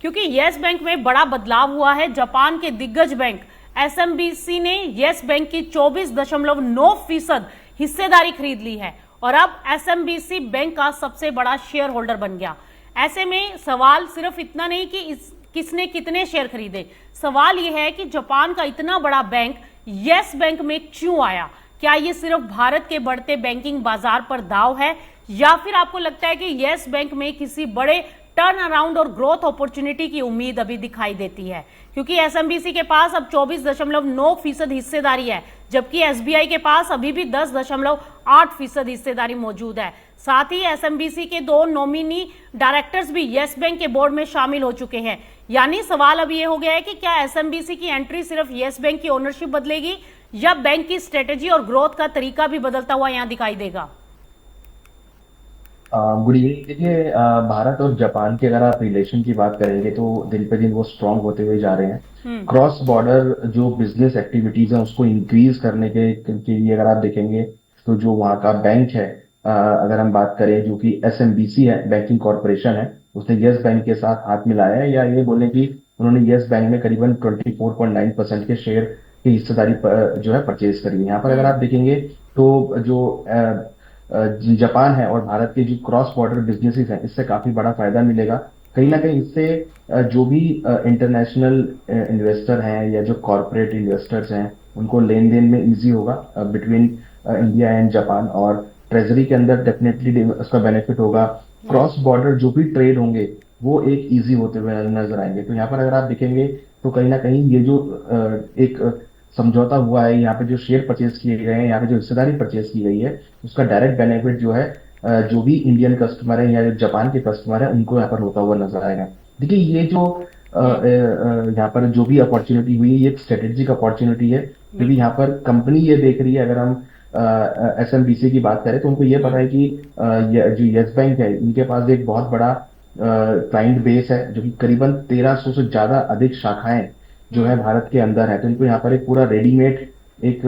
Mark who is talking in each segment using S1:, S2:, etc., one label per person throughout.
S1: क्योंकि yes bank में बड़ा बदलाव हुआ है। जापान के दिग्गज बैंक एसएमबीसी ने येस बैंक की 24.9% हिस्सेदारी खरीद ली है और अब एसएमबीसी बैंक का सबसे बड़ा शेयर होल्डर बन गया। ऐसे में सवाल सिर्फ इतना नहीं कि किसने कितने शेयर खरीदे, सवाल यह है कि जापान का इतना बड़ा बैंक येस बैंक में क्यों आया। क्या ये सिर्फ भारत के बढ़ते बैंकिंग बाजार पर दाव है या फिर आपको लगता है कि येस बैंक में किसी बड़े टर्न अराउंड और ग्रोथ अपॉर्चुनिटी की उम्मीद अभी दिखाई देती है? क्योंकि एसएमबीसी के पास अब 24.9% हिस्सेदारी है, जबकि एसबीआई के पास अभी भी 10.8% हिस्सेदारी मौजूद है। साथ ही एसएमबीसी के 2 नॉमिनी डायरेक्टर्स भी येस बैंक के बोर्ड में शामिल हो चुके हैं। यानी सवाल अब यह हो गया है कि क्या एसएमबीसी की एंट्री सिर्फ येस बैंक की ओनरशिप बदलेगी या बैंक की स्ट्रेटेजी और ग्रोथ का तरीका भी बदलता हुआ यहां दिखाई देगा?
S2: Good evening. देखिए, भारत और जापान के अगर आप रिलेशन की बात करेंगे तो दिन पे दिन वो स्ट्रांग होते हुए जा रहे हैं। क्रॉस बॉर्डर जो बिजनेस एक्टिविटीज है उसको इंक्रीज करने के लिए अगर आप देखेंगे तो जो वहाँ का बैंक है, अगर हम बात करें जो कि एसएमबीसी है, बैंकिंग कॉर्पोरेशन है, उसने यस बैंक के साथ हाथ मिलाया है, या ये बोले कि उन्होंने यस बैंक में करीबन 24.9% के शेयर की हिस्सेदारी जो है परचेज करी है। यहाँ पर अगर आप देखेंगे तो जो जापान है और भारत के जो क्रॉस बॉर्डर बिजनेसेस हैं, इससे काफी बड़ा फायदा मिलेगा। कहीं ना कहीं इससे जो भी इंटरनेशनल इन्वेस्टर हैं या जो कॉर्पोरेट इन्वेस्टर्स हैं, उनको लेन देन में इजी होगा बिटवीन इंडिया एंड जापान, और ट्रेजरी के अंदर डेफिनेटली उसका बेनिफिट होगा। क्रॉस बॉर्डर जो भी ट्रेड होंगे वो एक इजी होते हुए नजर आएंगे। तो यहाँ पर अगर आप देखेंगे तो कहीं ना कहीं ये जो एक समझौता हुआ है, यहाँ पे जो शेयर परचेज किए गए हैं, यहाँ पे जो हिस्सेदारी परचेज की गई है, उसका डायरेक्ट बेनिफिट जो है जो भी इंडियन कस्टमर है या जो जापान के कस्टमर है उनको यहाँ पर होता हुआ नजर आएगा। देखिए, ये जो यहाँ पर जो भी अपॉर्चुनिटी हुई है, ये एक स्ट्रेटेजिक अपॉर्चुनिटी है, क्योंकि यहाँ पर कंपनी ये देख रही है, अगर हम एसएमबीसी की बात करें तो उनको ये पता है कि जो यस बैंक है, इनके पास एक बहुत बड़ा क्लाइंट बेस है, जो कि करीबन 1300 से ज्यादा अधिक शाखाएं जो है भारत के अंदर है। तो इनको यहाँ पर एक पूरा रेडीमेड एक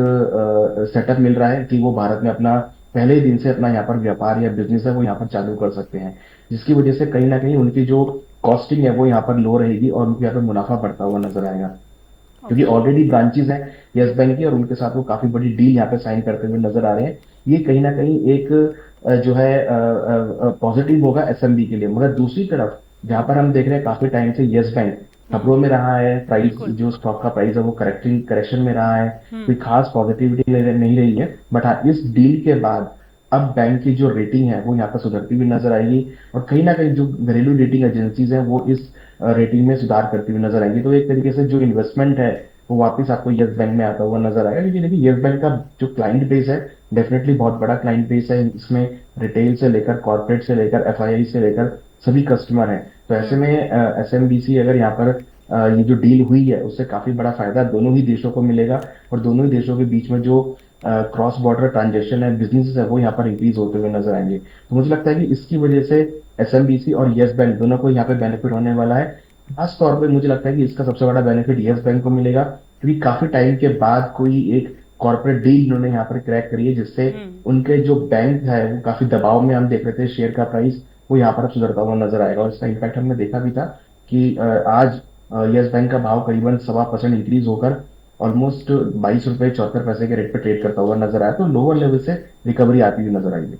S2: सेटअप मिल रहा है कि वो भारत में अपना पहले ही दिन से अपना यहाँ पर व्यापार या बिजनेस है वो यहाँ पर चालू कर सकते हैं, जिसकी वजह से कहीं ना कहीं उनकी जो कॉस्टिंग है वो यहाँ पर लो रहेगी और उनको यहाँ पर मुनाफा बढ़ता हुआ नजर आएगा, क्योंकि ऑलरेडी ब्रांचेस हैं यस बैंक की और उनके साथ वो काफी बड़ी डील यहाँ पे साइन करते हुए नजर आ रहे हैं। ये कहीं ना कहीं एक जो है पॉजिटिव होगा एसएमबी के लिए। मगर दूसरी तरफ जहां पर हम देख रहे हैं काफी टाइम से यस बैंक खबरों में रहा है, प्राइस जो स्टॉक का प्राइस है वो करेक्शन में रहा है, कोई खास पॉजिटिविटी नहीं रही है। बट हाँ, इस डील के बाद अब बैंक की जो रेटिंग है वो यहाँ पर सुधरती हुई नजर आएगी और कहीं ना कहीं जो घरेलू रेटिंग एजेंसीज हैं वो इस रेटिंग में सुधार करती हुई नजर आएंगी। तो एक तरीके से जो इन्वेस्टमेंट है वो वापस आपको यस बैंक में आता हुआ नजर आएगा, क्योंकि देखिए यस बैंक का जो क्लाइंट बेस है डेफिनेटली बहुत बड़ा क्लाइंट बेस है। इसमें रिटेल से लेकर कॉर्पोरेट से लेकर एफआईआई से लेकर सभी कस्टमर हैं। तो ऐसे में एसएमबीसी अगर यहाँ पर ये जो डील हुई है उससे काफी बड़ा फायदा दोनों ही देशों को मिलेगा और दोनों ही देशों के बीच में जो क्रॉस बॉर्डर ट्रांजेक्शन है, बिजनेस है, वो यहाँ पर इंक्रीज होते हुए नजर आएंगे। तो मुझे लगता है कि इसकी वजह से एसएमबीसी और यस बैंक दोनों को यहाँ पे बेनिफिट होने वाला है। खास तौर पे मुझे लगता है कि इसका सबसे बड़ा बेनिफिट यस बैंक को मिलेगा, क्योंकि काफी टाइम के बाद कोई एक कॉर्पोरेट डील उन्होंने यहाँ पर क्रैक करी है, जिससे उनके जो बैंक है वो काफी दबाव में हम देख रहे थे, शेयर का प्राइस वो यहाँ पर सुधरता हुआ नजर आएगा। और इसका इम्पैक्ट हमने देखा भी था कि आज यस बैंक का भाव करीबन 1.25% इंक्रीज होकर ऑलमोस्ट 22 रुपए 74 पैसे के रेट पे ट्रेड करता हुआ नजर आया। तो लोअर लेवल से रिकवरी आती हुई नजर आई है।